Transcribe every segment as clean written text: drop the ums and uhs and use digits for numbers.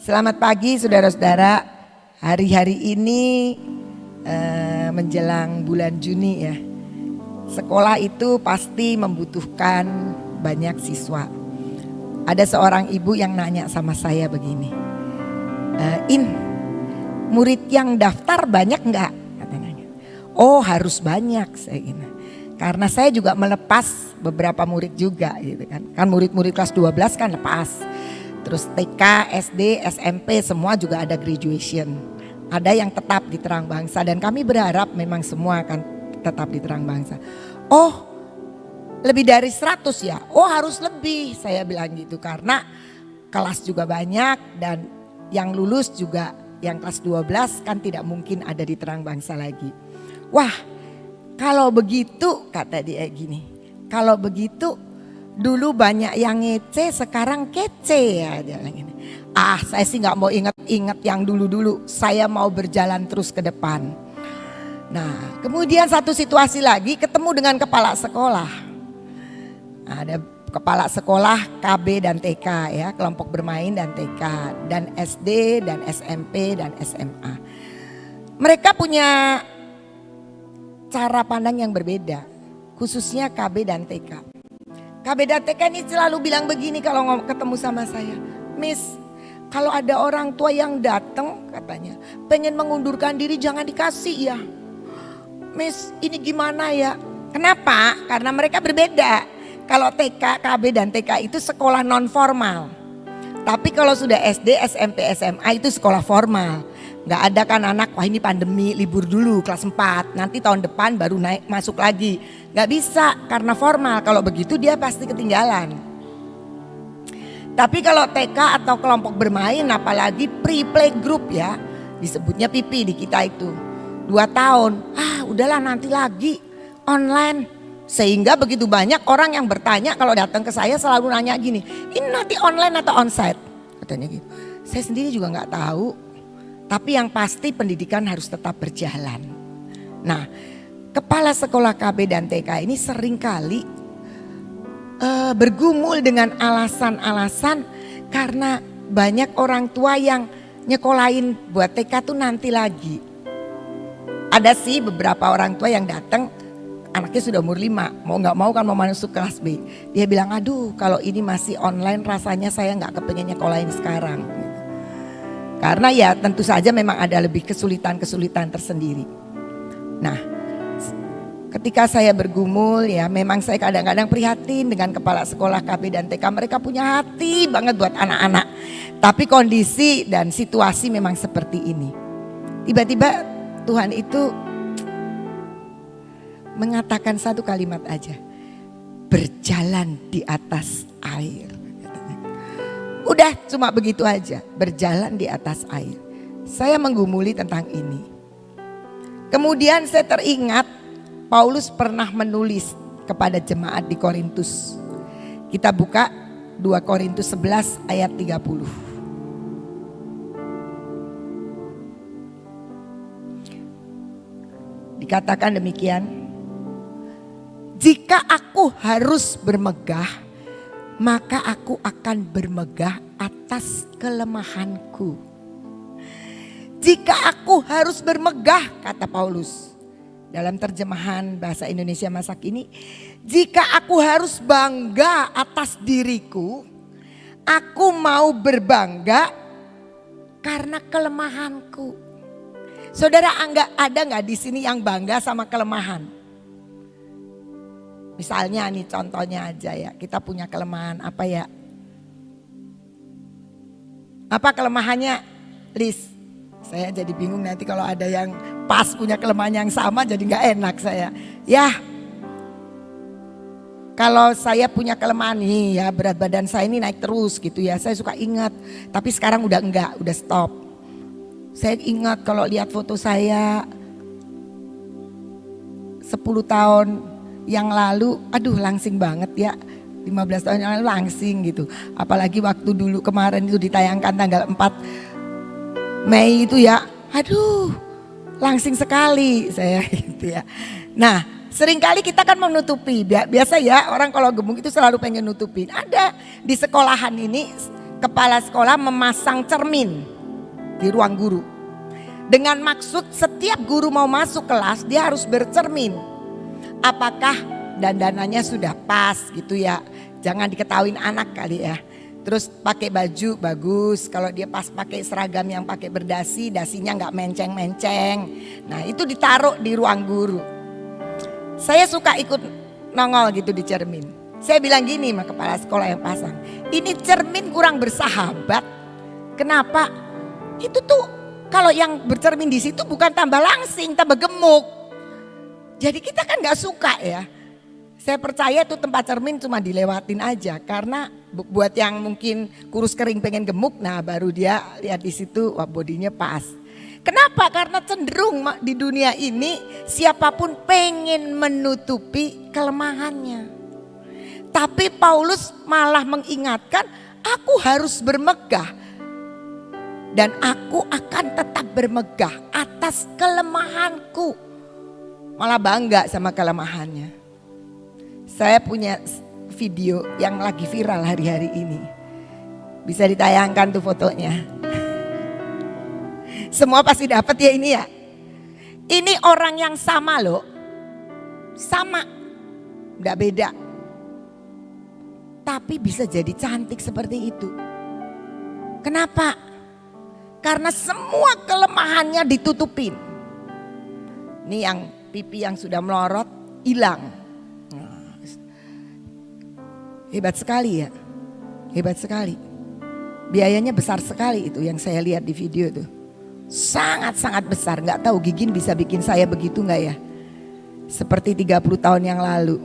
Selamat pagi saudara-saudara. Hari-hari ini menjelang bulan Juni ya. Sekolah itu pasti membutuhkan banyak siswa. Ada seorang ibu yang nanya sama saya begini. Murid yang daftar banyak enggak? Katanya. Oh harus banyak saya gini. Karena saya juga melepas beberapa murid juga gitu kan. Kan murid-murid kelas 12 kan lepas. Terus TK, SD, SMP semua juga ada graduation. Ada yang tetap di Terang Bangsa dan kami berharap memang semua akan tetap di Terang Bangsa. Oh lebih dari 100 ya? Oh harus lebih saya bilang gitu karena kelas juga banyak dan yang lulus juga yang kelas 12 kan tidak mungkin ada di Terang Bangsa lagi. Wah kalau begitu kata dia gini, kalau begitu dulu banyak yang ngece sekarang kece ya dia bilang gini. Ah saya sih gak mau ingat-ingat yang dulu-dulu, saya mau berjalan terus ke depan. Nah kemudian satu situasi lagi ketemu dengan kepala sekolah. Ada kepala sekolah KB dan TK ya, kelompok bermain dan TK dan SD dan SMP dan SMA. Mereka punya cara pandang yang berbeda, khususnya KB dan TK. KB dan TK ini selalu bilang begini kalau ketemu sama saya. Miss, kalau ada orang tua yang datang katanya pengen mengundurkan diri jangan dikasih ya. Miss ini gimana ya? Kenapa? Karena mereka berbeda. Kalau TK, KB dan TK itu sekolah non formal. Tapi kalau sudah SD, SMP, SMA itu sekolah formal. Gak ada kan anak, wah ini pandemi libur dulu kelas 4. Nanti tahun depan baru naik masuk lagi. Gak bisa karena formal, kalau begitu dia pasti ketinggalan. Tapi kalau TK atau kelompok bermain apalagi pre-play group ya. Disebutnya pipi di kita itu. 2 tahun, udahlah nanti lagi online. Sehingga begitu banyak orang yang bertanya kalau datang ke saya selalu nanya gini, ini nanti online atau onsite? Katanya gitu. Saya sendiri juga gak tahu. Tapi yang pasti pendidikan harus tetap berjalan. Nah, kepala sekolah KB dan TK ini seringkali bergumul dengan alasan-alasan karena banyak orang tua yang nyekolahin buat TK tuh nanti lagi. Ada sih beberapa orang tua yang datang anaknya sudah umur 5, mau gak mau kan mau masuk kelas B. Dia bilang aduh kalau ini masih online rasanya saya gak kepengen nyekolahin sekarang. Karena ya tentu saja memang ada lebih kesulitan-kesulitan tersendiri. Nah ketika saya bergumul ya memang saya kadang-kadang prihatin dengan kepala sekolah KB dan TK. Mereka punya hati banget buat anak-anak. Tapi kondisi dan situasi memang seperti ini. Tiba-tiba Tuhan itu mengatakan satu kalimat aja. Berjalan di atas air. Udah cuma begitu aja, berjalan di atas air. Saya menggumuli tentang ini. Kemudian saya teringat Paulus pernah menulis kepada jemaat di Korintus. Kita buka 2 Korintus 11 ayat 30. Dikatakan demikian. Jika aku harus bermegah, maka aku akan bermegah atas kelemahanku. Jika aku harus bermegah, kata Paulus. Dalam terjemahan bahasa Indonesia masa kini. Jika aku harus bangga atas diriku, aku mau berbangga karena kelemahanku. Saudara ada gak di sini yang bangga sama kelemahan? Misalnya nih contohnya aja ya, kita punya kelemahan apa ya? Apa kelemahannya Liz? Saya jadi bingung nanti kalau ada yang pas punya kelemahan yang sama jadi gak enak saya. Ya kalau saya punya kelemahan nih ya berat badan saya ini naik terus gitu ya. Saya suka ingat tapi sekarang udah enggak, udah stop. Saya ingat kalau lihat foto saya 10 tahun yang lalu, aduh langsing banget ya, 15 tahun yang lalu langsing gitu. Apalagi waktu dulu kemarin itu ditayangkan tanggal 4 Mei itu ya, aduh langsing sekali saya gitu ya. Nah seringkali kita kan menutupi, biasa ya orang kalau gemuk itu selalu pengen nutupin. Ada di sekolahan ini kepala sekolah memasang cermin di ruang guru. Dengan maksud setiap guru mau masuk kelas dia harus bercermin. Apakah dandanannya sudah pas gitu ya. Jangan diketahuin anak kali ya. Terus pakai baju bagus. Kalau dia pas pakai seragam yang pakai berdasi, dasinya nggak menceng-menceng. Nah itu ditaruh di ruang guru. Saya suka ikut nongol gitu di cermin. Saya bilang gini sama kepala sekolah yang pasang. Ini cermin kurang bersahabat. Kenapa? Itu tuh kalau yang bercermin di situ bukan tambah langsing, tambah gemuk. Jadi kita kan nggak suka ya. Saya percaya tuh tempat cermin cuma dilewatin aja. Karena buat yang mungkin kurus kering pengen gemuk, nah baru dia lihat di situ, wah bodinya pas. Kenapa? Karena cenderung di dunia ini siapapun pengen menutupi kelemahannya. Tapi Paulus malah mengingatkan, aku harus bermegah. Dan aku akan tetap bermegah atas kelemahanku. Malah bangga sama kelemahannya. Saya punya video yang lagi viral hari-hari ini. Bisa ditayangkan tuh fotonya. Semua pasti dapat ya ini ya. Ini orang yang sama loh. Sama. Gak beda. Tapi bisa jadi cantik seperti itu. Kenapa? Karena semua kelemahannya ditutupin. Ini yang pipi yang sudah melorot hilang. Hebat sekali ya. Hebat sekali. Biayanya besar sekali itu yang saya lihat di video itu. Sangat-sangat besar. Gak tahu Gigin bisa bikin saya begitu gak ya. Seperti 30 tahun yang lalu.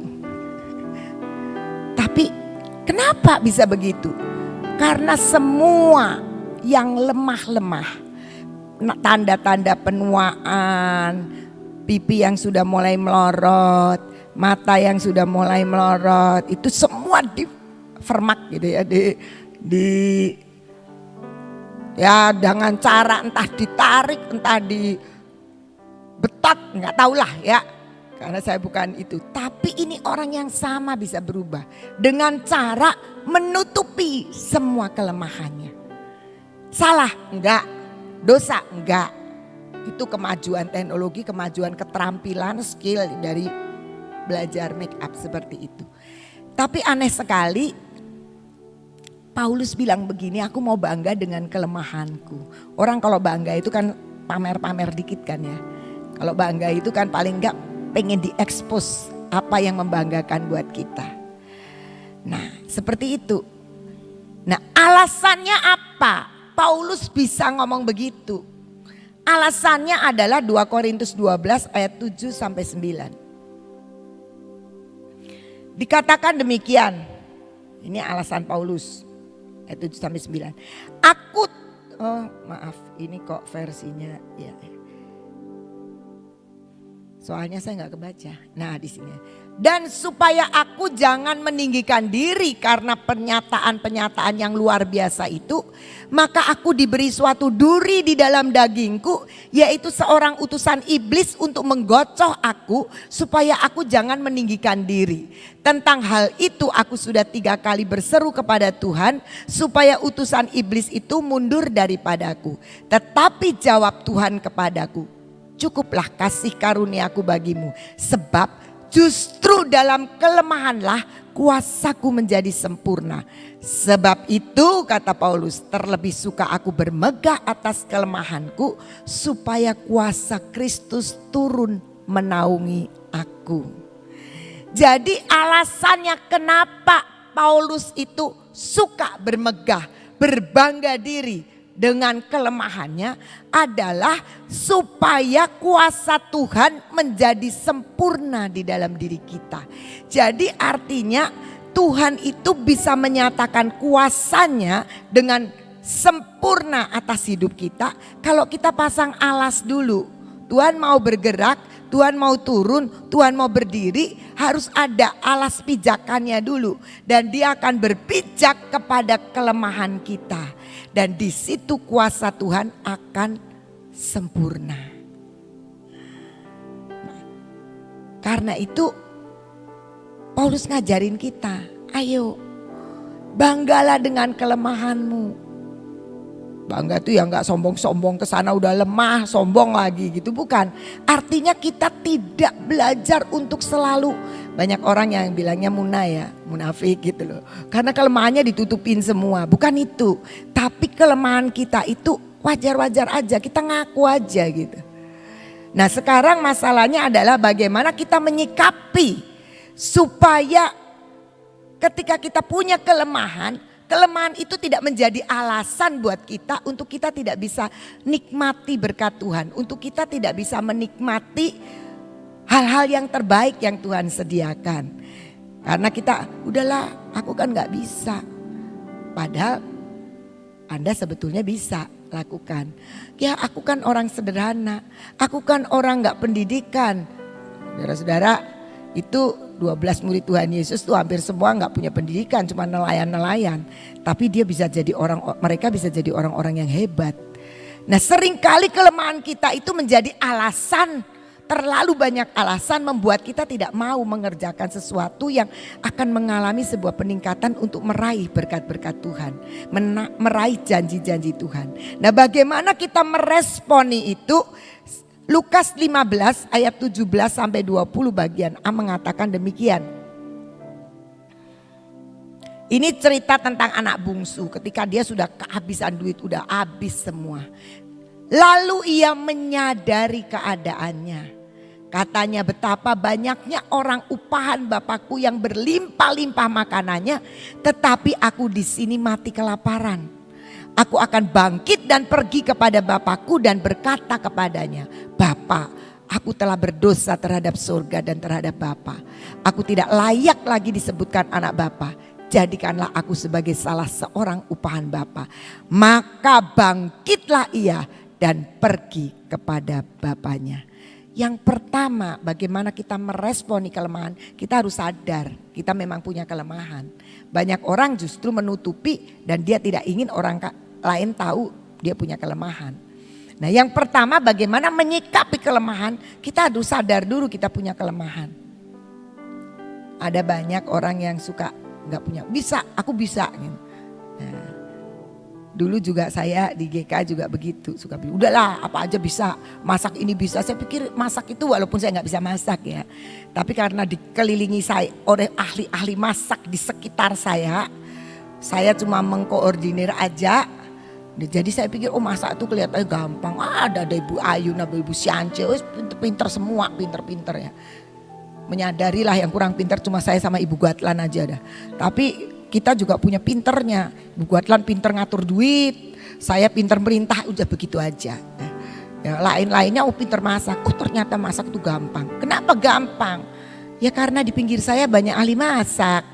Tapi kenapa bisa begitu? Karena semua yang lemah-lemah, tanda-tanda penuaan, pipi yang sudah mulai melorot, mata yang sudah mulai melorot, itu semua di vermak gitu ya, ya dengan cara entah ditarik, entah dibetot, nggak tahulah ya, karena saya bukan itu. Tapi ini orang yang sama bisa berubah dengan cara menutupi semua kelemahannya. Salah? Enggak. Dosa? Enggak. Itu kemajuan teknologi, kemajuan keterampilan, skill dari belajar make up seperti itu. Tapi aneh sekali, Paulus bilang begini, aku mau bangga dengan kelemahanku. Orang kalau bangga itu kan pamer-pamer dikit kan ya. Kalau bangga itu kan paling enggak pengen diekspos apa yang membanggakan buat kita. Nah seperti itu. Nah alasannya apa? Paulus bisa ngomong begitu. Alasannya adalah 2 Korintus 12 ayat 7 sampai 9. Dikatakan demikian. Ini alasan Paulus. Ayat 7 sampai 9. Maaf, ini kok versinya ya. Soalnya saya nggak kebaca. Nah di sini. Dan supaya aku jangan meninggikan diri karena pernyataan-pernyataan yang luar biasa itu, maka aku diberi suatu duri di dalam dagingku, yaitu seorang utusan iblis untuk menggocoh aku supaya aku jangan meninggikan diri. Tentang hal itu aku sudah 3 kali berseru kepada Tuhan supaya utusan iblis itu mundur daripadaku. Tetapi jawab Tuhan kepadaku, cukuplah kasih karuniaku bagimu, sebab justru dalam kelemahanlah kuasaku menjadi sempurna. Sebab itu kata Paulus, terlebih suka aku bermegah atas kelemahanku supaya kuasa Kristus turun menaungi aku. Jadi alasannya kenapa Paulus itu suka bermegah, berbangga diri dengan kelemahannya adalah supaya kuasa Tuhan menjadi sempurna di dalam diri kita. Jadi artinya Tuhan itu bisa menyatakan kuasanya dengan sempurna atas hidup kita kalau kita pasang alas dulu. Tuhan mau bergerak, Tuhan mau turun, Tuhan mau berdiri, harus ada alas pijakannya dulu. Dan dia akan berpijak kepada kelemahan kita. Dan di situ kuasa Tuhan akan sempurna. Nah, karena itu Paulus ngajarin kita, ayo Banggalah dengan kelemahanmu. Bangga tuh ya nggak sombong-sombong ke sana udah lemah, sombong lagi gitu, bukan. Artinya kita tidak belajar untuk selalu, banyak orang yang bilangnya munafik gitu loh. Karena kelemahannya ditutupin semua, bukan itu. Tapi kelemahan kita itu wajar-wajar aja, kita ngaku aja gitu. Nah sekarang masalahnya adalah bagaimana kita menyikapi supaya ketika kita punya kelemahan itu tidak menjadi alasan buat kita untuk kita tidak bisa nikmati berkat Tuhan. Untuk kita tidak bisa menikmati hal-hal yang terbaik yang Tuhan sediakan. Karena kita udahlah aku kan gak bisa. Padahal Anda sebetulnya bisa lakukan. Ya aku kan orang sederhana. Aku kan orang gak pendidikan. Saudara-saudara itu 12 murid Tuhan Yesus tuh hampir semua nggak punya pendidikan, cuma nelayan-nelayan. Tapi mereka bisa jadi orang-orang yang hebat. Nah seringkali kelemahan kita itu menjadi alasan, terlalu banyak alasan membuat kita tidak mau mengerjakan sesuatu yang akan mengalami sebuah peningkatan untuk meraih berkat-berkat Tuhan. Meraih janji-janji Tuhan. Nah bagaimana kita meresponi itu? Lukas 15 ayat 17 sampai 20 bagian A mengatakan demikian. Ini cerita tentang anak bungsu ketika dia sudah kehabisan duit, udah habis semua. Lalu ia menyadari keadaannya. Katanya betapa banyaknya orang upahan Bapakku yang berlimpah-limpah makanannya, tetapi aku di sini mati kelaparan. Aku akan bangkit dan pergi kepada Bapakku dan berkata kepadanya, Bapa, aku telah berdosa terhadap surga dan terhadap Bapa. Aku tidak layak lagi disebutkan anak Bapa. Jadikanlah aku sebagai salah seorang upahan Bapa. Maka bangkitlah ia dan pergi kepada bapaknya. Yang pertama, bagaimana kita meresponi kelemahan, kita harus sadar kita memang punya kelemahan. Banyak orang justru menutupi dan dia tidak ingin orang lain tahu dia punya kelemahan. Nah yang pertama bagaimana menyikapi kelemahan, kita harus sadar dulu kita punya kelemahan. Ada banyak orang yang suka gak punya, aku bisa gitu. Nah, dulu juga saya di GK juga begitu, suka bilang udahlah apa aja bisa, masak ini bisa. Saya pikir masak itu walaupun saya gak bisa masak ya, tapi karena dikelilingi saya oleh ahli-ahli masak di sekitar saya cuma mengkoordinir aja. Jadi saya pikir masak itu kelihatannya gampang. Ada Ibu Ayu, ada Ibu Siance, pinter-pinter semua, pinter-pinter ya. Menyadarilah yang kurang pinter cuma saya sama Ibu Guatlan aja dah. Tapi kita juga punya pinternya. Ibu Guatlan pinter ngatur duit, saya pinter merintah, udah begitu aja. Ya, lain-lainnya pinter masak. Ternyata masak itu gampang. Kenapa gampang? Ya karena di pinggir saya banyak ahli masak.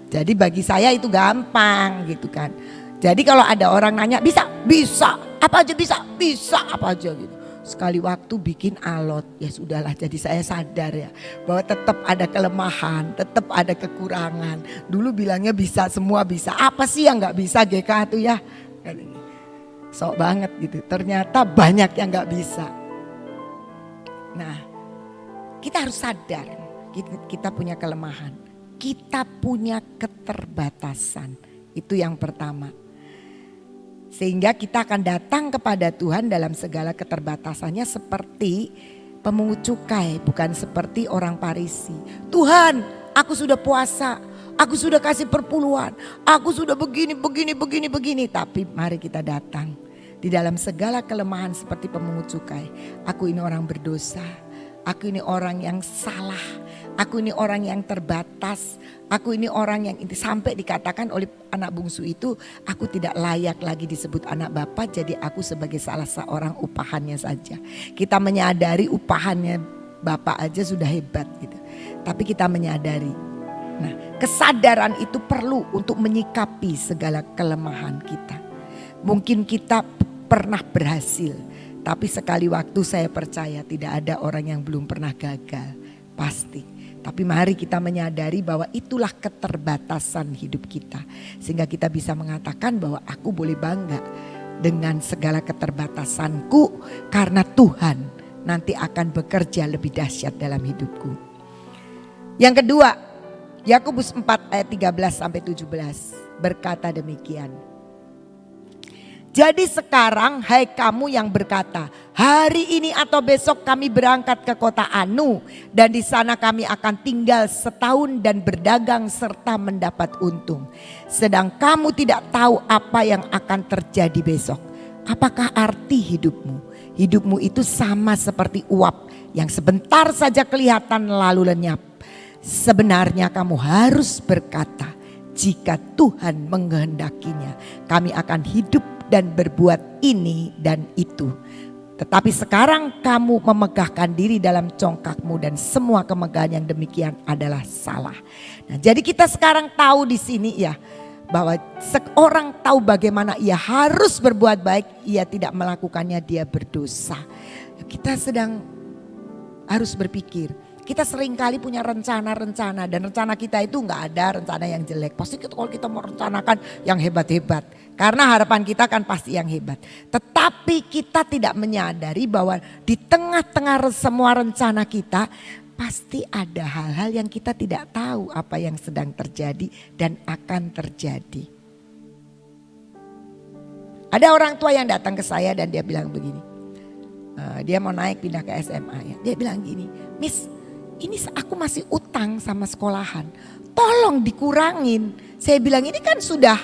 Jadi bagi saya itu gampang gitu kan. Jadi kalau ada orang nanya bisa, apa aja bisa apa aja gitu. Sekali waktu bikin alot, ya sudahlah, jadi saya sadar ya bahwa tetap ada kelemahan, tetap ada kekurangan. Dulu bilangnya bisa, semua bisa, apa sih yang gak bisa GK tuh ya. Sok banget gitu, ternyata banyak yang gak bisa. Nah kita harus sadar kita punya kelemahan, kita punya keterbatasan, itu yang pertama. Sehingga kita akan datang kepada Tuhan dalam segala keterbatasannya seperti pemungut cukai, bukan seperti orang Farisi. Tuhan, aku sudah puasa, aku sudah kasih perpuluhan, aku sudah begini. Tapi mari kita datang di dalam segala kelemahan seperti pemungut cukai. Aku ini orang berdosa, aku ini orang yang salah, aku ini orang yang terbatas, aku ini orang yang sampai dikatakan oleh anak bungsu itu, aku tidak layak lagi disebut anak Bapa, jadi aku sebagai salah seorang upahannya saja. Kita menyadari upahannya Bapa aja sudah hebat gitu. Tapi kita menyadari. Nah, kesadaran itu perlu untuk menyikapi segala kelemahan kita. Mungkin kita pernah berhasil, tapi sekali waktu saya percaya tidak ada orang yang belum pernah gagal, pasti. Tapi mari kita menyadari bahwa itulah keterbatasan hidup kita. Sehingga kita bisa mengatakan bahwa aku boleh bangga dengan segala keterbatasanku. Karena Tuhan nanti akan bekerja lebih dahsyat dalam hidupku. Yang kedua, Yakobus 4 ayat 13 sampai 17. berkata demikian. Jadi sekarang hai kamu yang berkata, hari ini atau besok kami berangkat ke kota Anu dan di sana kami akan tinggal setahun dan berdagang serta mendapat untung. Sedang kamu tidak tahu apa yang akan terjadi besok. Apakah arti hidupmu? Hidupmu itu sama seperti uap yang sebentar saja kelihatan lalu lenyap. Sebenarnya kamu harus berkata, jika Tuhan mengkehendakinya, kami akan hidup dan berbuat ini dan itu. Tetapi sekarang kamu memegahkan diri dalam congkakmu dan semua kemegahan yang demikian adalah salah. Nah, jadi kita sekarang tahu di sini ya bahwa seorang tahu bagaimana ia harus berbuat baik, ia tidak melakukannya, dia berdosa. Kita sedang harus berpikir. Kita seringkali punya rencana-rencana dan rencana kita itu nggak ada rencana yang jelek. Pasti kalau kita mau rencanakan yang hebat-hebat. Karena harapan kita kan pasti yang hebat. Tetapi kita tidak menyadari bahwa di tengah-tengah semua rencana kita pasti ada hal-hal yang kita tidak tahu apa yang sedang terjadi dan akan terjadi. Ada orang tua yang datang ke saya dan dia bilang begini. Dia mau naik pindah ke SMA ya. Dia bilang gini, Miss, ini aku masih utang sama sekolahan, tolong dikurangin. Saya bilang ini kan sudah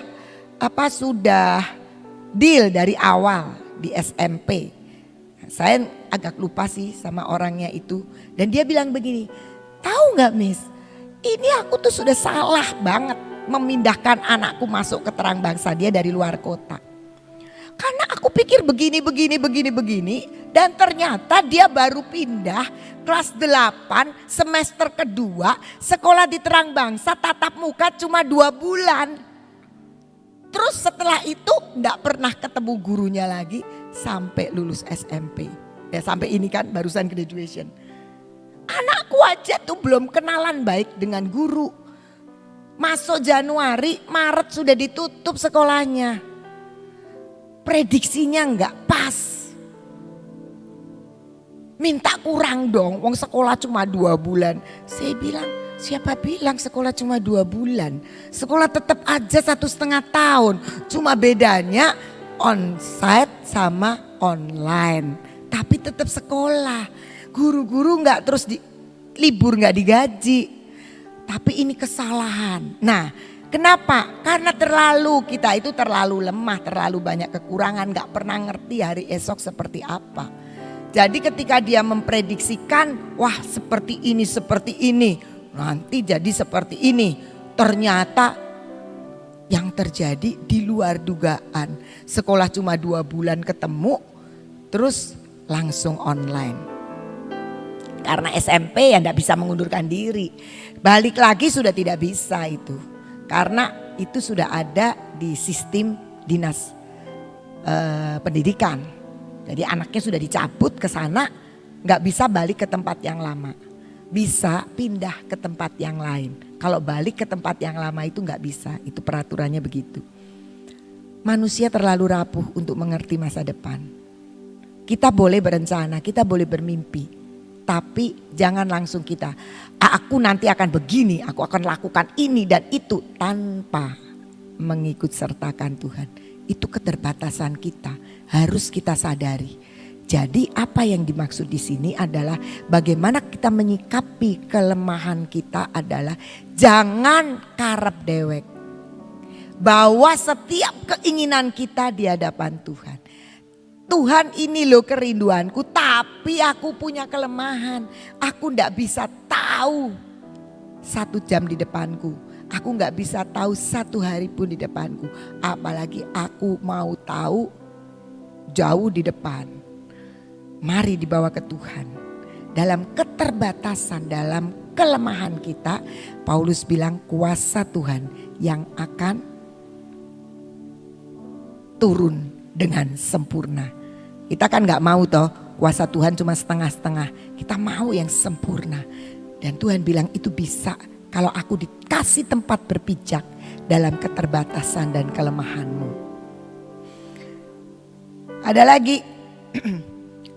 deal dari awal di SMP. Saya agak lupa sih sama orangnya itu. Dan dia bilang begini, tahu gak Miss, ini aku tuh sudah salah banget memindahkan anakku masuk ke Terang Bangsa, dia dari luar kota. Karena aku pikir begini. Dan ternyata dia baru pindah kelas 8 semester kedua. Sekolah di Terang Bangsa tatap muka cuma 2 bulan. Terus setelah itu gak pernah ketemu gurunya lagi sampai lulus SMP. Ya sampai ini kan barusan graduation. Anakku aja tuh belum kenalan baik dengan guru. Masuk Januari, Maret sudah ditutup sekolahnya. Prediksinya nggak pas. Minta kurang dong, wong sekolah cuma 2 bulan. Saya bilang, siapa bilang sekolah cuma 2 bulan? Sekolah tetap aja 1,5 tahun. Cuma bedanya onsite sama online. Tapi tetap sekolah. Guru-guru nggak terus libur nggak digaji. Tapi ini kesalahan. Nah, kenapa? Karena kita itu terlalu lemah, terlalu banyak kekurangan, gak pernah ngerti hari esok seperti apa. Jadi ketika dia memprediksikan, wah seperti ini, nanti jadi seperti ini. Ternyata yang terjadi di luar dugaan. Sekolah cuma 2 bulan ketemu, terus langsung online. Karena SMP ya gak bisa mengundurkan diri. Balik lagi sudah tidak bisa itu. Karena itu sudah ada di sistem dinas pendidikan. Jadi anaknya sudah dicabut ke sana, nggak bisa balik ke tempat yang lama. Bisa pindah ke tempat yang lain. Kalau balik ke tempat yang lama itu nggak bisa, itu peraturannya begitu. Manusia terlalu rapuh untuk mengerti masa depan. Kita boleh berencana, kita boleh bermimpi. Tapi jangan langsung aku nanti akan begini, aku akan lakukan ini dan itu tanpa mengikut sertakan Tuhan. Itu keterbatasan kita, harus kita sadari. Jadi apa yang dimaksud di sini adalah bagaimana kita menyikapi kelemahan kita adalah jangan karep dewek. Bawa setiap keinginan kita di hadapan Tuhan. Tuhan ini loh kerinduanku, tapi aku punya kelemahan. Aku gak bisa tahu 1 jam di depanku. Aku gak bisa tahu 1 hari pun di depanku. Apalagi aku mau tahu jauh di depan. Mari dibawa ke Tuhan. Dalam keterbatasan, dalam kelemahan kita, Paulus bilang kuasa Tuhan yang akan turun dengan sempurna. Kita kan gak mau toh kuasa Tuhan cuma setengah-setengah. Kita mau yang sempurna. Dan Tuhan bilang itu bisa kalau aku dikasih tempat berpijak dalam keterbatasan dan kelemahanmu. Ada lagi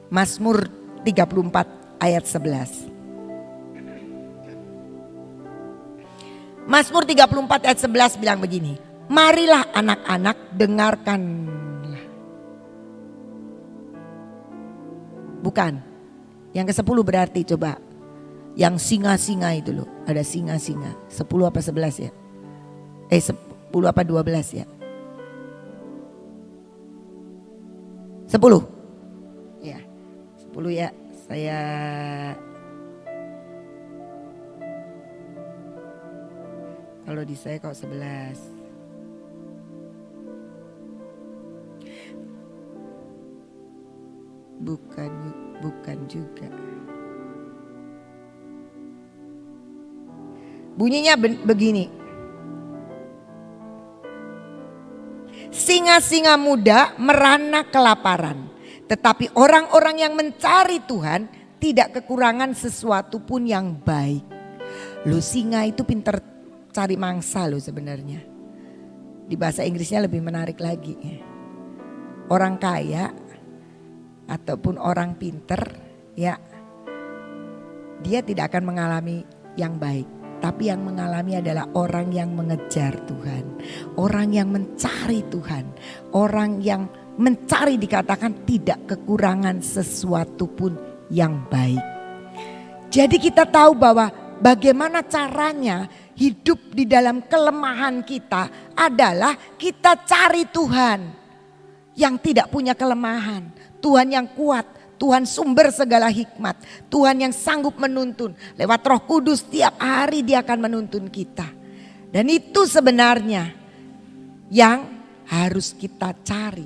Mazmur 34 ayat 11. Mazmur 34 ayat 11 bilang begini. Marilah anak-anak, dengarkanlah. Bukan. Yang ke-10 berarti coba. Yang singa-singa itu loh. Ada singa-singa. 10 apa 11 ya? 10 apa 12 ya? 10. Ya. 10 ya. Saya kalau di saya kok 11. Bukan juga. Bunyinya begini. Singa-singa muda merana kelaparan, tetapi orang-orang yang mencari Tuhan tidak kekurangan sesuatu pun yang baik. Lo singa itu pinter cari mangsa lo sebenarnya. Di bahasa Inggrisnya lebih menarik lagi. Orang kaya ataupun orang pinter ya, dia tidak akan mengalami yang baik. Tapi yang mengalami adalah orang yang mengejar Tuhan. Orang yang mencari Tuhan. Orang yang mencari dikatakan tidak kekurangan sesuatu pun yang baik. Jadi kita tahu bahwa bagaimana caranya hidup di dalam kelemahan kita adalah kita cari Tuhan yang tidak punya kelemahan. Tuhan yang kuat, Tuhan sumber segala hikmat, Tuhan yang sanggup menuntun. Lewat Roh Kudus tiap hari Dia akan menuntun kita. Dan itu sebenarnya yang harus kita cari.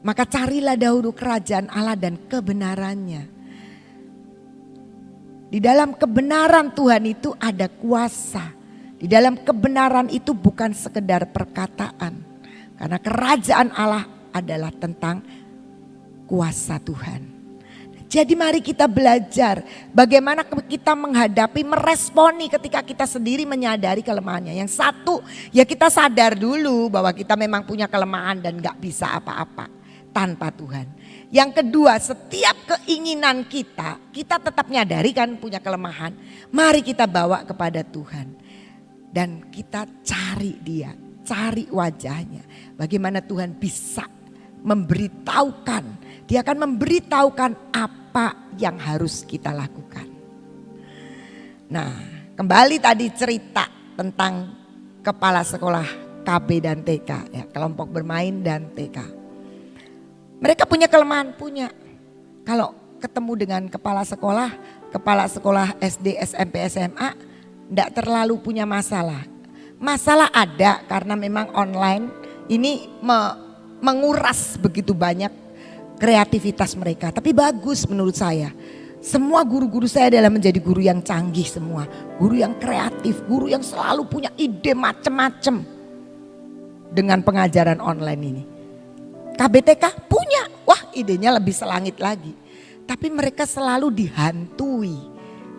Maka carilah dahulu kerajaan Allah dan kebenarannya. Di dalam kebenaran Tuhan itu ada kuasa. Di dalam kebenaran itu bukan sekedar perkataan. Karena kerajaan Allah adalah tentang kuasa Tuhan. Jadi mari kita belajar bagaimana kita menghadapi, meresponi ketika kita sendiri menyadari kelemahannya. Yang satu, ya kita sadar dulu bahwa kita memang punya kelemahan dan gak bisa apa-apa tanpa Tuhan. Yang kedua, setiap keinginan kita tetap nyadari kan punya kelemahan. Mari kita bawa kepada Tuhan. Dan kita cari Dia, cari wajahnya. Bagaimana Tuhan bisa memberitahukan. Dia akan memberitahukan apa yang harus kita lakukan. Nah, kembali tadi cerita tentang kepala sekolah KB dan TK, ya, kelompok bermain dan TK. Mereka punya kelemahan, punya. Kalau ketemu dengan kepala sekolah SD, SMP, SMA, tidak terlalu punya masalah. Masalah ada karena memang online ini menguras begitu banyak kreativitas mereka. Tapi bagus menurut saya. Semua guru-guru saya adalah menjadi guru yang canggih semua. Guru yang kreatif, guru yang selalu punya ide macam-macam dengan pengajaran online ini. KBTK punya, wah idenya lebih selangit lagi. Tapi mereka selalu dihantui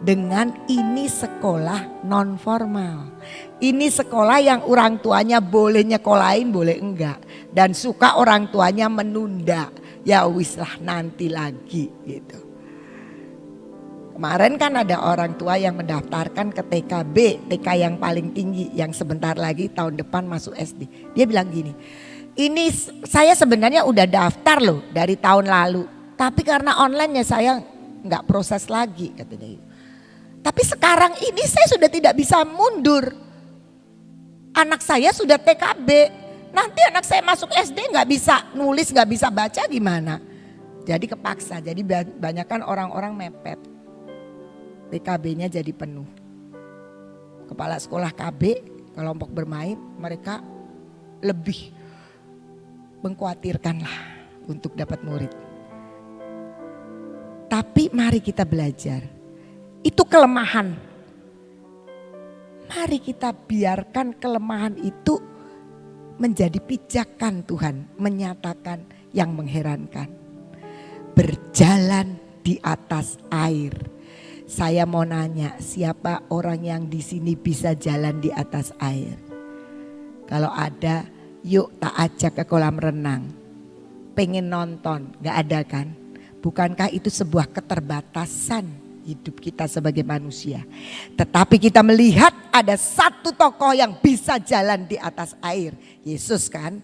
dengan ini sekolah non formal. Ini sekolah yang orang tuanya boleh nyekolahin, boleh enggak. Dan suka orang tuanya menunda. Ya wis lah nanti lagi gitu. Kemarin kan ada orang tua yang mendaftarkan ke TKB, TK yang paling tinggi yang sebentar lagi tahun depan masuk SD. Dia bilang gini, ini saya sebenarnya udah daftar loh dari tahun lalu. Tapi karena online ya saya nggak proses lagi katanya. Tapi sekarang ini saya sudah tidak bisa mundur. Anak saya sudah TKB. Nanti anak saya masuk SD nggak bisa nulis, nggak bisa baca gimana? Jadi kepaksa, jadi banyak kan orang-orang mepet. TKB-nya jadi penuh. Kepala sekolah KB, kelompok bermain, mereka lebih mengkhawatirkan lah untuk dapat murid. Tapi mari kita belajar, itu kelemahan. Mari kita biarkan kelemahan itu menjadi pijakan Tuhan, menyatakan yang mengherankan. Berjalan di atas air. Saya mau nanya, siapa orang yang di sini bisa jalan di atas air? Kalau ada, yuk tak ajak ke kolam renang. Pengen nonton, gak ada kan? Bukankah itu sebuah keterbatasan hidup kita sebagai manusia. Tetapi kita melihat ada satu tokoh yang bisa jalan di atas air. Yesus kan.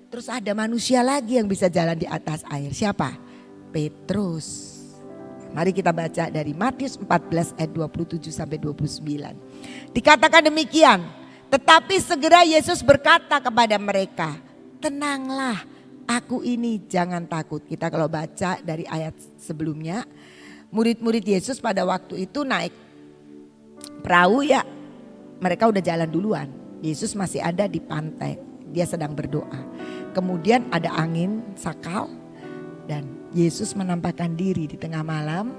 Terus ada manusia lagi yang bisa jalan di atas air. Siapa? Petrus. Mari kita baca dari Matius 14 ayat 27 sampai 29. Dikatakan demikian. Tetapi segera Yesus berkata kepada mereka, tenanglah, aku ini, jangan takut. Kita kalau baca dari ayat sebelumnya, murid-murid Yesus pada waktu itu naik perahu ya, mereka udah jalan duluan. Yesus masih ada di pantai, dia sedang berdoa. Kemudian ada angin sakal dan Yesus menampakkan diri di tengah malam,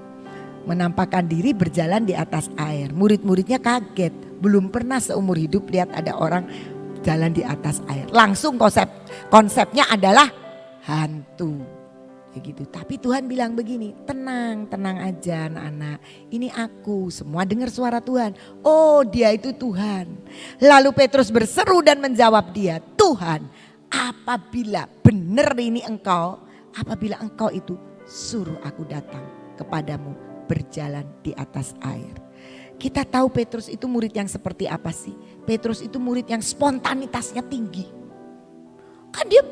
menampakkan diri berjalan di atas air. Murid-muridnya kaget, belum pernah seumur hidup lihat ada orang jalan di atas air. Langsung konsepnya adalah hantu. Ya gitu. Tapi Tuhan bilang begini, tenang aja anak-anak. Ini aku, semua dengar suara Tuhan. Oh, dia itu Tuhan. Lalu Petrus berseru dan menjawab dia, Tuhan, apabila benar ini engkau, apabila engkau itu, suruh aku datang kepadamu berjalan di atas air. Kita tahu Petrus itu murid yang seperti apa sih? Petrus itu murid yang spontanitasnya tinggi. Kan dia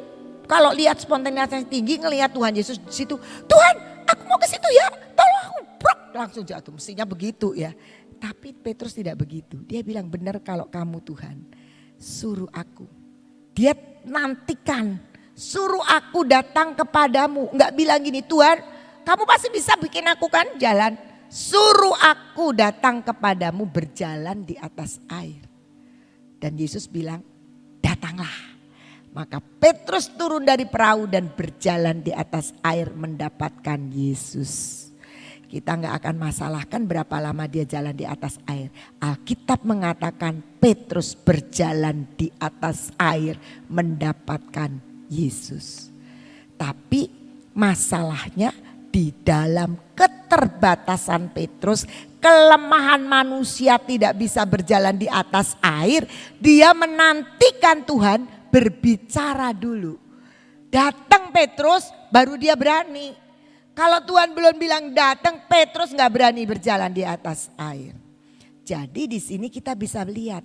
kalau lihat spontanitasnya tinggi, ngelihat Tuhan Yesus di situ, Tuhan, aku mau ke situ ya, tolong aku, brok, langsung jatuh. Mestinya begitu ya. Tapi Petrus tidak begitu. Dia bilang, benar kalau kamu Tuhan, suruh aku. Dia nantikan, suruh aku datang kepadamu. Enggak bilang gini, Tuhan, kamu pasti bisa bikin aku kan jalan. Suruh aku datang kepadamu berjalan di atas air. Dan Yesus bilang, datanglah. Maka Petrus turun dari perahu dan berjalan di atas air mendapatkan Yesus. Kita gak akan masalahkan berapa lama dia jalan di atas air. Alkitab mengatakan Petrus berjalan di atas air mendapatkan Yesus. Tapi masalahnya di dalam keterbatasan Petrus, kelemahan manusia tidak bisa berjalan di atas air. Dia menantikan Tuhan berbicara dulu. Datang Petrus baru dia berani. Kalau Tuhan belum bilang datang, Petrus gak berani berjalan di atas air. Jadi di sini kita bisa lihat,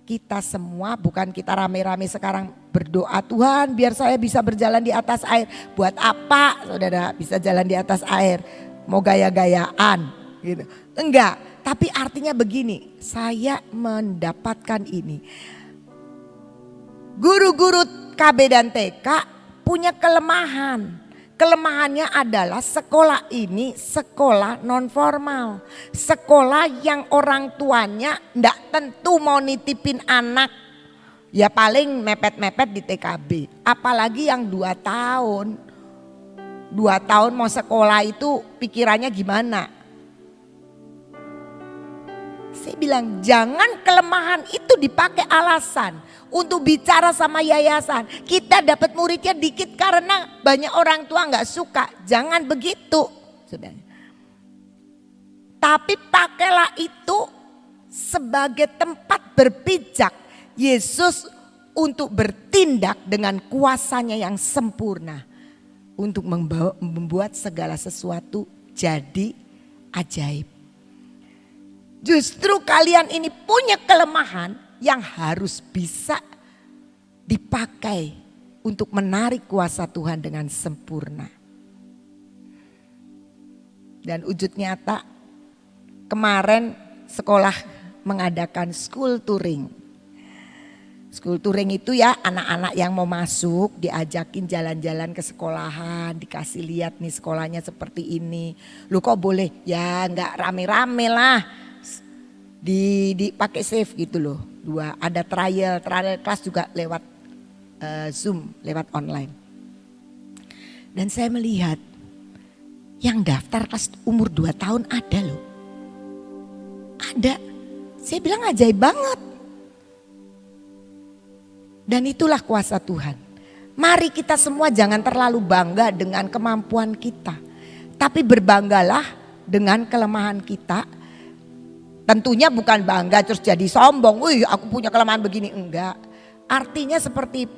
kita semua, bukan kita rame-rame sekarang berdoa, Tuhan biar saya bisa berjalan di atas air. Buat apa saudara bisa jalan di atas air? Mau gaya-gayaan gitu. Enggak, tapi artinya begini, saya mendapatkan ini. Guru-guru KB dan TK punya kelemahan. Kelemahannya adalah sekolah ini sekolah non formal. Sekolah yang orang tuanya enggak tentu mau nitipin anak. Ya paling mepet-mepet di TKB. Apalagi yang 2 tahun. 2 tahun mau sekolah itu pikirannya gimana? Saya bilang jangan kelemahan itu dipakai alasan untuk bicara sama yayasan. Kita dapat muridnya dikit karena banyak orang tua gak suka. Jangan begitu. Tapi pakailah itu sebagai tempat berpijak Yesus untuk bertindak dengan kuasanya yang sempurna. Untuk membuat segala sesuatu jadi ajaib. Justru kalian ini punya kelemahan yang harus bisa dipakai untuk menarik kuasa Tuhan dengan sempurna. Dan wujud nyata kemarin sekolah mengadakan school touring. School touring itu ya anak-anak yang mau masuk diajakin jalan-jalan ke sekolahan, dikasih lihat nih sekolahnya seperti ini. Lu kok boleh? Ya enggak rame-rame lah. Dipakai safe gitu loh. 2 ada trial kelas juga lewat Zoom, lewat online. Dan saya melihat yang daftar kelas umur 2 tahun ada loh. Ada. Saya bilang ajaib banget. Dan itulah kuasa Tuhan. Mari kita semua jangan terlalu bangga dengan kemampuan kita. Tapi berbanggalah dengan kelemahan kita. Tentunya bukan bangga terus jadi sombong. Wih aku punya kelemahan begini. Enggak. Artinya seperti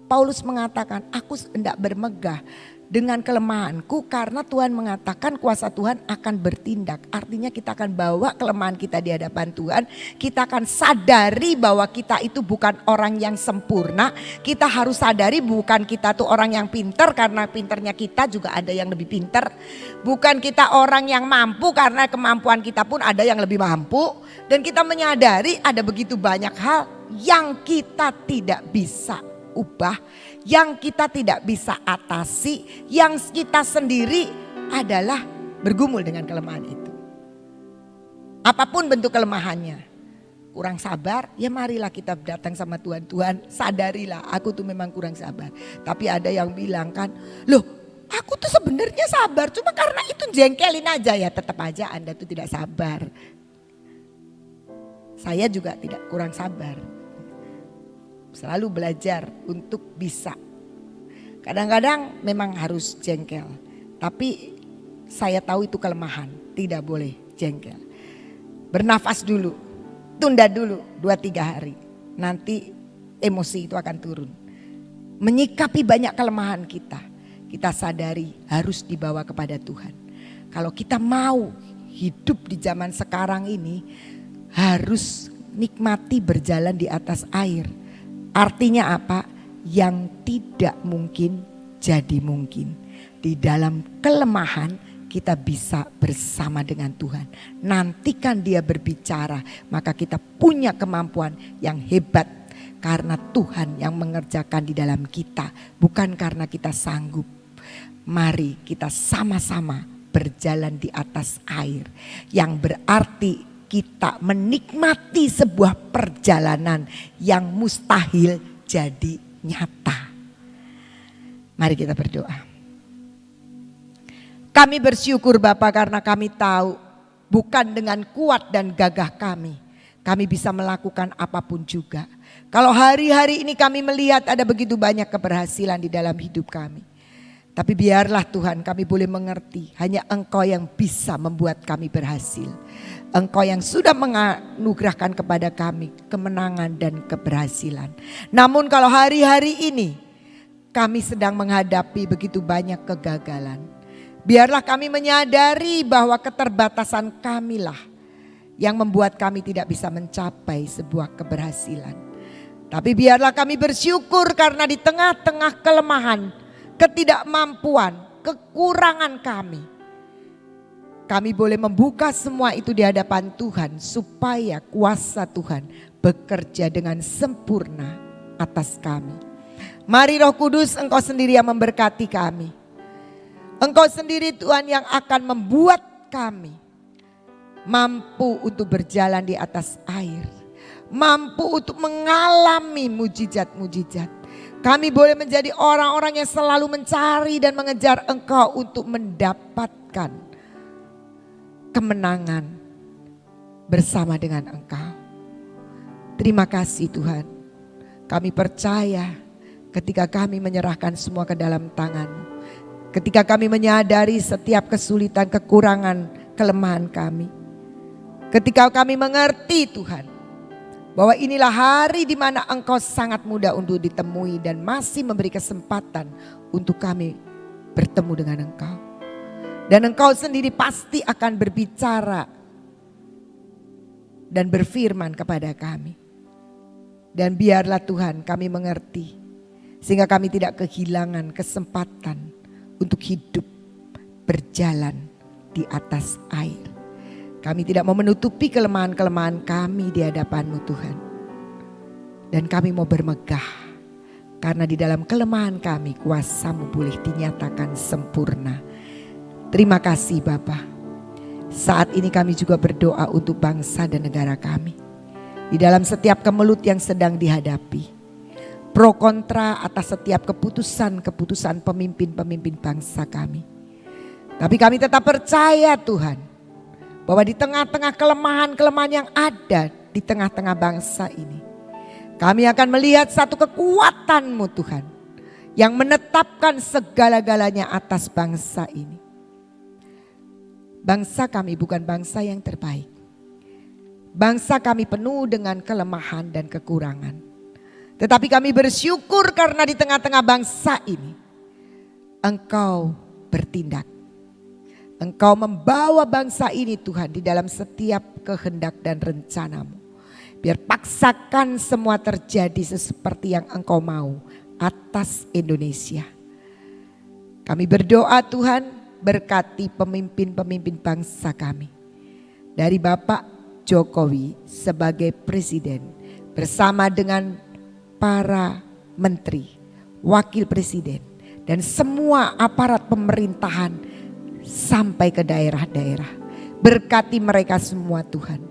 Paulus mengatakan, aku hendak bermegah. dengan kelemahanku, karena Tuhan mengatakan kuasa Tuhan akan bertindak. Artinya kita akan bawa kelemahan kita di hadapan Tuhan. Kita akan sadari bahwa kita itu bukan orang yang sempurna. Kita harus sadari bukan kita tuh orang yang pintar, karena pintarnya kita juga ada yang lebih pintar. Bukan kita orang yang mampu, karena kemampuan kita pun ada yang lebih mampu. Dan kita menyadari ada begitu banyak hal yang kita tidak bisa ubah, yang kita tidak bisa atasi, yang kita sendiri adalah bergumul dengan kelemahan itu. Apapun bentuk kelemahannya, kurang sabar, ya marilah kita datang sama Tuhan. Tuhan, sadarilah aku tuh memang kurang sabar. Tapi ada yang bilang kan, loh aku tuh sebenarnya sabar, cuma karena itu jengkelin aja. Ya tetap aja Anda tuh tidak sabar. Saya juga tidak kurang sabar. Selalu belajar untuk bisa. Kadang-kadang memang harus jengkel. Tapi saya tahu itu kelemahan. Tidak boleh jengkel. Bernafas dulu. Tunda dulu 2-3 hari. Nanti emosi itu akan turun. Menyikapi banyak kelemahan kita. Kita sadari harus dibawa kepada Tuhan. Kalau kita mau hidup di zaman sekarang ini, harus nikmati berjalan di atas air. Artinya apa? Yang tidak mungkin jadi mungkin. Di dalam kelemahan kita bisa bersama dengan Tuhan. Nantikan Dia berbicara, maka kita punya kemampuan yang hebat. Karena Tuhan yang mengerjakan di dalam kita, bukan karena kita sanggup. Mari kita sama-sama berjalan di atas air. Yang berarti kita menikmati sebuah perjalanan yang mustahil jadi nyata. Mari kita berdoa. Kami bersyukur Bapa, karena kami tahu bukan dengan kuat dan gagah kami bisa melakukan apapun juga. Kalau hari-hari ini kami melihat ada begitu banyak keberhasilan di dalam hidup kami. Tapi biarlah Tuhan kami boleh mengerti, hanya Engkau yang bisa membuat kami berhasil. Engkau yang sudah menganugerahkan kepada kami kemenangan dan keberhasilan. Namun kalau hari-hari ini kami sedang menghadapi begitu banyak kegagalan, biarlah kami menyadari bahwa keterbatasan kamilah yang membuat kami tidak bisa mencapai sebuah keberhasilan. Tapi biarlah kami bersyukur karena di tengah-tengah kelemahan, ketidakmampuan, kekurangan kami boleh membuka semua itu di hadapan Tuhan supaya kuasa Tuhan bekerja dengan sempurna atas kami. Mari Roh Kudus, Engkau sendiri yang memberkati kami. Engkau sendiri Tuhan yang akan membuat kami mampu untuk berjalan di atas air. Mampu untuk mengalami mujizat-mujizat. Kami boleh menjadi orang-orang yang selalu mencari dan mengejar Engkau untuk mendapatkan kemenangan bersama dengan Engkau. Terima kasih Tuhan. Kami percaya ketika kami menyerahkan semua ke dalam tangan-Mu. Ketika kami menyadari setiap kesulitan, kekurangan, kelemahan kami. Ketika kami mengerti Tuhan, bahwa inilah hari di mana Engkau sangat mudah untuk ditemui dan masih memberi kesempatan untuk kami bertemu dengan Engkau. Dan Engkau sendiri pasti akan berbicara dan berfirman kepada kami. Dan biarlah Tuhan kami mengerti, sehingga kami tidak kehilangan kesempatan untuk hidup berjalan di atas air. Kami tidak mau menutupi kelemahan-kelemahan kami di hadapan-Mu Tuhan. Dan kami mau bermegah. Karena di dalam kelemahan kami kuasa-Mu boleh dinyatakan sempurna. Terima kasih Bapa. Saat ini kami juga berdoa untuk bangsa dan negara kami. Di dalam setiap kemelut yang sedang dihadapi. Pro kontra atas setiap keputusan-keputusan pemimpin-pemimpin bangsa kami. Tapi kami tetap percaya Tuhan. Bahwa di tengah-tengah kelemahan-kelemahan yang ada di tengah-tengah bangsa ini. Kami akan melihat satu kekuatan-Mu Tuhan. Yang menetapkan segala-galanya atas bangsa ini. Bangsa kami bukan bangsa yang terbaik. Bangsa kami penuh dengan kelemahan dan kekurangan. Tetapi kami bersyukur karena di tengah-tengah bangsa ini. Engkau bertindak. Engkau membawa bangsa ini Tuhan di dalam setiap kehendak dan rencanamu. Biar paksakan semua terjadi seperti yang Engkau mau atas Indonesia. Kami berdoa Tuhan, berkati pemimpin-pemimpin bangsa kami. Dari Bapak Jokowi sebagai presiden bersama dengan para menteri, wakil presiden dan semua aparat pemerintahan sampai ke daerah-daerah. Berkati mereka semua Tuhan.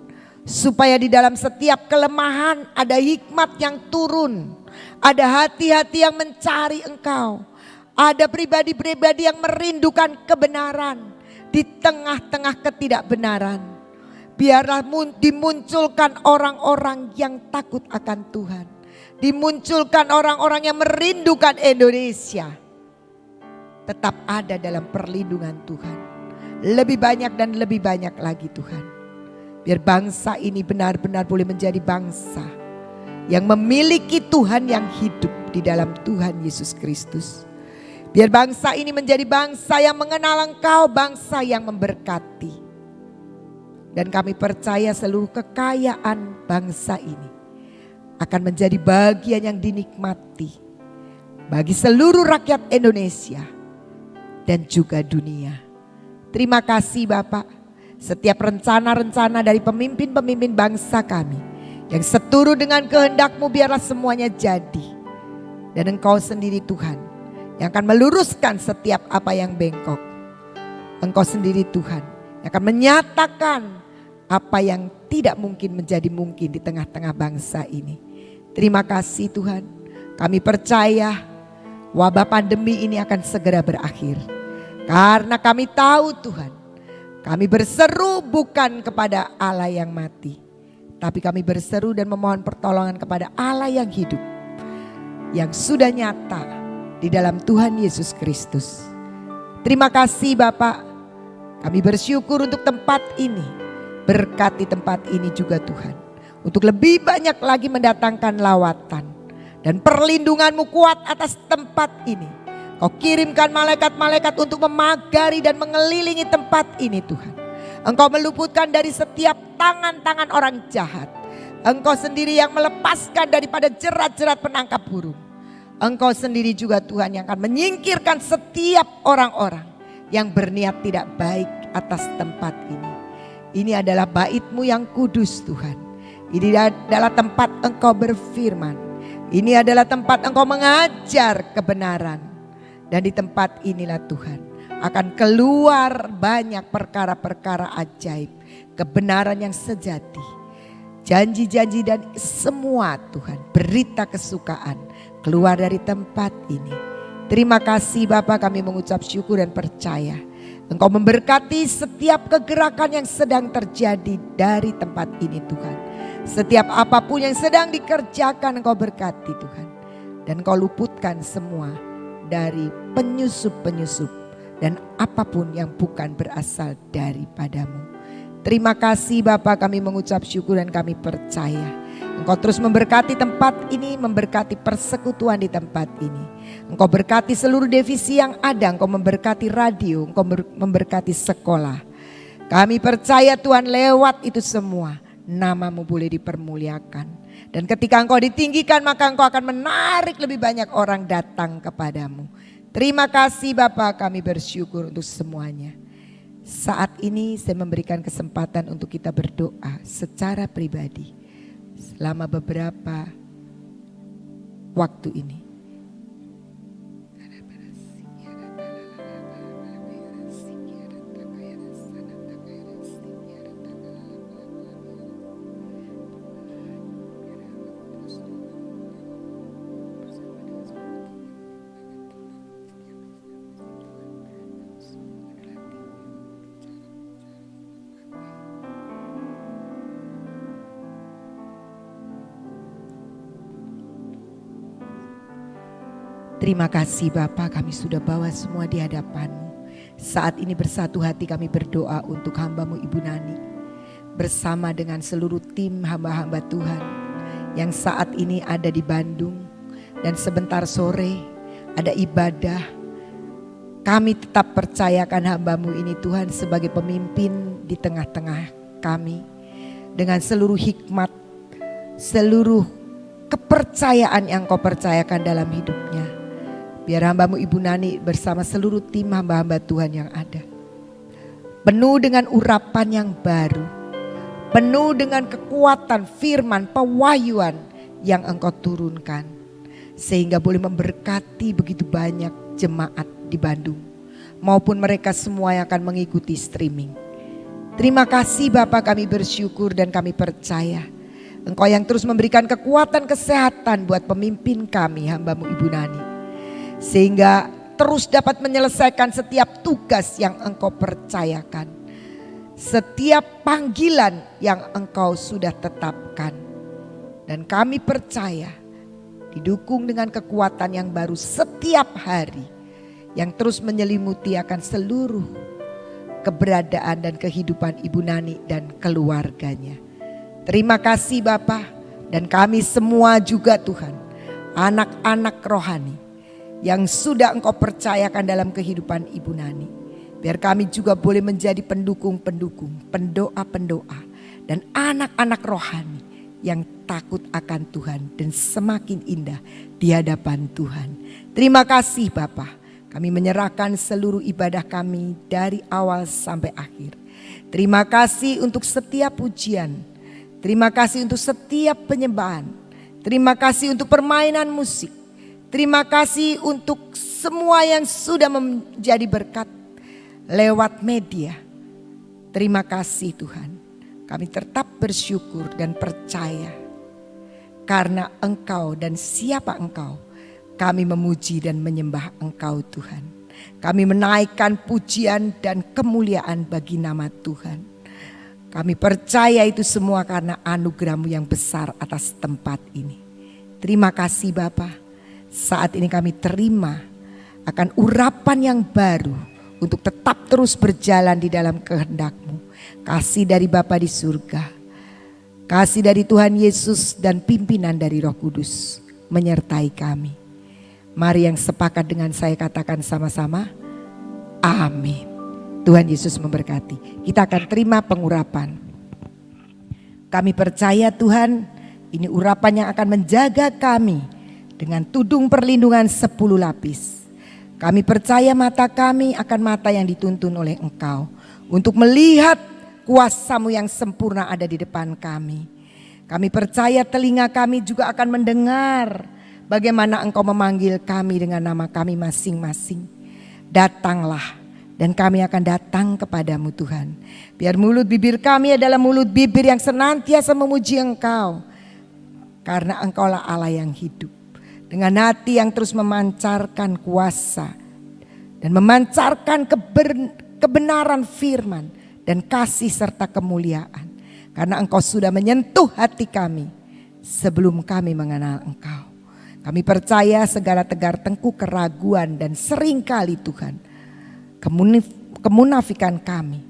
Supaya di dalam setiap kelemahan ada hikmat yang turun. Ada hati-hati yang mencari Engkau. Ada pribadi-pribadi yang merindukan kebenaran di tengah-tengah ketidakbenaran. Biarlah dimunculkan orang-orang yang takut akan Tuhan. Dimunculkan orang-orang yang merindukan Indonesia. Tetap ada dalam perlindungan Tuhan. Lebih banyak dan lebih banyak lagi Tuhan. Biar bangsa ini benar-benar boleh menjadi bangsa yang memiliki Tuhan yang hidup di dalam Tuhan Yesus Kristus. Biar bangsa ini menjadi bangsa yang mengenal Engkau, bangsa yang memberkati. Dan kami percaya seluruh kekayaan bangsa ini akan menjadi bagian yang dinikmati bagi seluruh rakyat Indonesia dan juga dunia. Terima kasih Bapak. Setiap rencana-rencana dari pemimpin-pemimpin bangsa kami yang seturut dengan kehendak-Mu biarlah semuanya jadi. Dan Engkau sendiri Tuhan yang akan meluruskan setiap apa yang bengkok. Engkau sendiri Tuhan yang akan menyatakan apa yang tidak mungkin menjadi mungkin di tengah-tengah bangsa ini. Terima kasih Tuhan. Kami percaya wabah pandemi ini akan segera berakhir. Karena kami tahu Tuhan, kami berseru bukan kepada Allah yang mati, tapi kami berseru dan memohon pertolongan kepada Allah yang hidup, yang sudah nyata di dalam Tuhan Yesus Kristus. Terima kasih Bapak, kami bersyukur untuk tempat ini. Berkati tempat ini juga Tuhan, untuk lebih banyak lagi mendatangkan lawatan. Dan perlindungan-Mu kuat atas tempat ini. Kau kirimkan malaikat-malaikat untuk memagari dan mengelilingi tempat ini Tuhan. Engkau meluputkan dari setiap tangan-tangan orang jahat. Engkau sendiri yang melepaskan daripada jerat-jerat penangkap burung. Engkau sendiri juga Tuhan yang akan menyingkirkan setiap orang-orang yang berniat tidak baik atas tempat ini. Ini adalah bait-Mu yang kudus Tuhan. Ini adalah tempat Engkau berfirman. Ini adalah tempat Engkau mengajar kebenaran. Dan di tempat inilah Tuhan akan keluar banyak perkara-perkara ajaib. Kebenaran yang sejati. Janji-janji dan semua Tuhan berita kesukaan keluar dari tempat ini. Terima kasih Bapa, kami mengucap syukur dan percaya. Engkau memberkati setiap kegerakan yang sedang terjadi dari tempat ini Tuhan. Setiap apapun yang sedang dikerjakan Engkau berkati Tuhan. Dan Engkau luputkan semua dari penyusup-penyusup dan apapun yang bukan berasal daripadamu. Terima kasih Bapa, kami mengucap syukur dan kami percaya Engkau terus memberkati tempat ini, memberkati persekutuan di tempat ini. Engkau berkati seluruh divisi yang ada, Engkau memberkati radio, Engkau memberkati sekolah. Kami percaya Tuhan lewat itu semua nama-Mu boleh dipermuliakan. Dan ketika Engkau ditinggikan maka Engkau akan menarik lebih banyak orang datang kepadamu. Terima kasih Bapa, kami bersyukur untuk semuanya. Saat ini saya memberikan kesempatan untuk kita berdoa secara pribadi. Selama beberapa waktu ini. Terima kasih Bapa, kami sudah bawa semua di hadapan-Mu. Saat ini bersatu hati kami berdoa untuk hamba-Mu Ibu Nani. Bersama dengan seluruh tim hamba-hamba Tuhan yang saat ini ada di Bandung. Dan sebentar sore ada ibadah Kami tetap percayakan hamba-Mu ini Tuhan sebagai pemimpin di tengah-tengah kami. Dengan seluruh hikmat, seluruh kepercayaan yang Kau percayakan dalam hidupnya. Biar hamba-Mu Ibu Nani bersama seluruh tim hamba-hamba Tuhan yang ada. Penuh dengan urapan yang baru. Penuh dengan kekuatan firman, pewahyuan yang Engkau turunkan. Sehingga boleh memberkati begitu banyak jemaat di Bandung. Maupun mereka semua yang akan mengikuti streaming. Terima kasih Bapak, kami bersyukur dan kami percaya. Engkau yang terus memberikan kekuatan kesehatan buat pemimpin kami, hamba-Mu Ibu Nani. Sehingga terus dapat menyelesaikan setiap tugas yang Engkau percayakan. Setiap panggilan yang Engkau sudah tetapkan. Dan kami percaya didukung dengan kekuatan yang baru setiap hari. Yang terus menyelimuti akan seluruh keberadaan dan kehidupan Ibu Nani dan keluarganya. Terima kasih Bapa, dan kami semua juga Tuhan, anak-anak rohani yang sudah Engkau percayakan dalam kehidupan Ibu Nani. Biar kami juga boleh menjadi pendukung-pendukung, pendoa-pendoa, dan anak-anak rohani yang takut akan Tuhan dan semakin indah di hadapan Tuhan. Terima kasih Bapa. Kami menyerahkan seluruh ibadah kami dari awal sampai akhir. Terima kasih untuk setiap pujian. Terima kasih untuk setiap penyembahan. Terima kasih untuk permainan musik. Terima kasih untuk semua yang sudah menjadi berkat lewat media. Terima kasih Tuhan. Kami tetap bersyukur dan percaya. Karena Engkau dan siapa Engkau, kami memuji dan menyembah Engkau Tuhan. Kami menaikkan pujian dan kemuliaan bagi nama Tuhan. Kami percaya itu semua karena anugerah-Mu yang besar atas tempat ini. Terima kasih Bapa. Saat ini kami terima akan urapan yang baru untuk tetap terus berjalan di dalam kehendak-Mu. Kasih dari Bapa di surga, kasih dari Tuhan Yesus dan pimpinan dari Roh Kudus menyertai kami. Mari yang sepakat dengan saya katakan sama-sama, amin. Tuhan Yesus memberkati. Kita akan terima pengurapan. Kami percaya Tuhan, ini urapan yang akan menjaga kami dengan tudung perlindungan 10 lapis. Kami percaya mata kami akan mata yang dituntun oleh Engkau. Untuk melihat kuasa-Mu yang sempurna ada di depan kami. Kami percaya telinga kami juga akan mendengar bagaimana Engkau memanggil kami dengan nama kami masing-masing. Datanglah dan kami akan datang kepadamu Tuhan. Biar mulut bibir kami adalah mulut bibir yang senantiasa memuji Engkau. Karena Engkaulah Allah yang hidup. Dengan hati yang terus memancarkan kuasa. Dan memancarkan kebenaran firman. Dan kasih serta kemuliaan. Karena Engkau sudah menyentuh hati kami sebelum kami mengenal Engkau. Kami percaya segala tegar tengkuk keraguan dan seringkali Tuhan kemunafikan kami.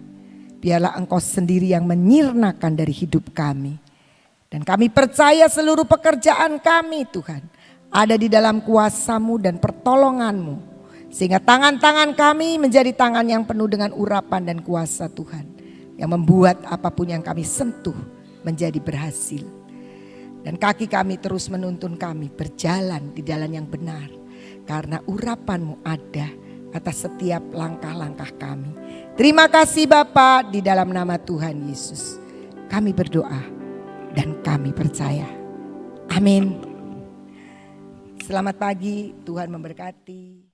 Biarlah Engkau sendiri yang menyirnakan dari hidup kami. Dan kami percaya seluruh pekerjaan kami Tuhan ada di dalam kuasa-Mu dan pertolongan-Mu. Sehingga tangan-tangan kami menjadi tangan yang penuh dengan urapan dan kuasa Tuhan. Yang membuat apapun yang kami sentuh menjadi berhasil. Dan kaki kami terus menuntun kami berjalan di jalan yang benar. Karena urapan-Mu ada atas setiap langkah-langkah kami. Terima kasih Bapa, di dalam nama Tuhan Yesus. Kami berdoa dan kami percaya. Amin. Selamat pagi, Tuhan memberkati.